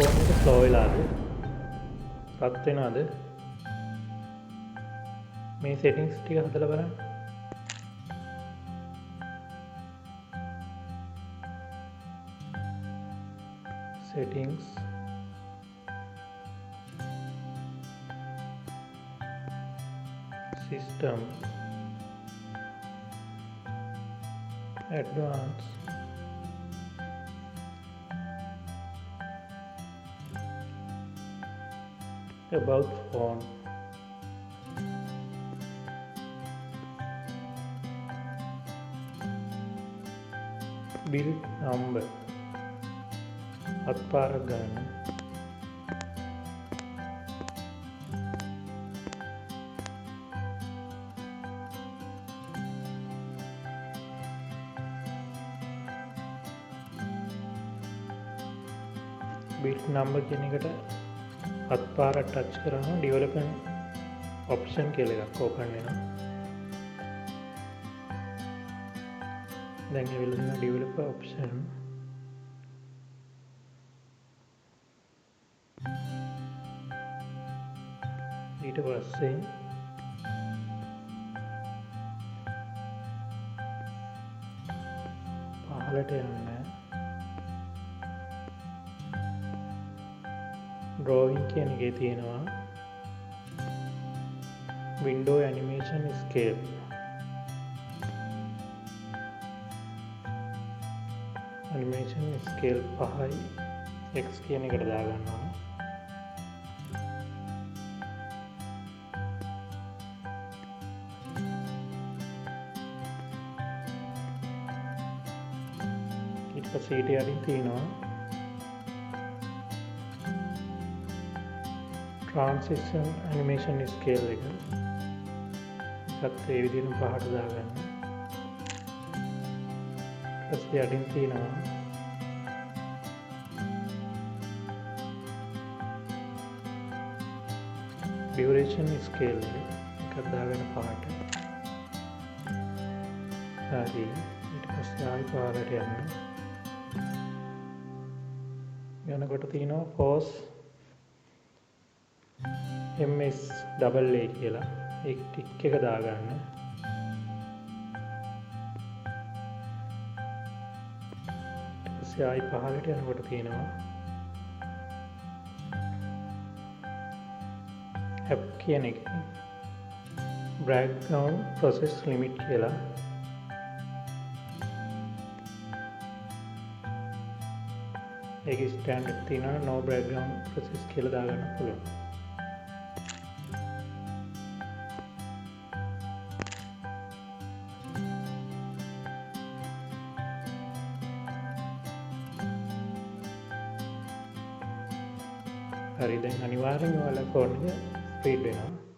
Phone එක slow වෙලාද? රත් වෙනවද? මේ සෙටින්ග්ස් ටික හදලා බලන්න. settings system advanced about phone build number අත්පාරක් ගන්න build number කියන එකට අත්පාරක් ටච් කරනවා development option කියලා එකක් ඕපන් වෙනවා දැන් ඉවිල්ලා developer option ඊට පස්සේ පහළට යන්න drawing කියන එකේ තියෙනවා window animation scale animation scale 5යි x කියන එකට දාගන්නවා ඊට පස්සේ ඊට යටින් තියෙනවා transition animation scale එක ඒකත් ඒ විදිහටම පහට දාගන්න ඊට පස්සේ යටින් තියෙනවා duration scale එක ඒකත් දාගන්න පහට හරි ඊට පස්සේ ආයි පහලට යනකොට තියෙනවා force ms double a කියලා ඒක ටික් එක දාගන්න ඊට පස්සේ ආයි පහලට යනකොට තියෙනවා app කියන එක background process limit කියලා ඒක ස්ටෑන්ඩඩ් තියෙනවා no background process කියලා දාගන්න පුළුවන් හරි දැන් අනිවාර්යෙන්ම ඔයාලා ෆෝන් එක ස්පීඩ් වෙනවා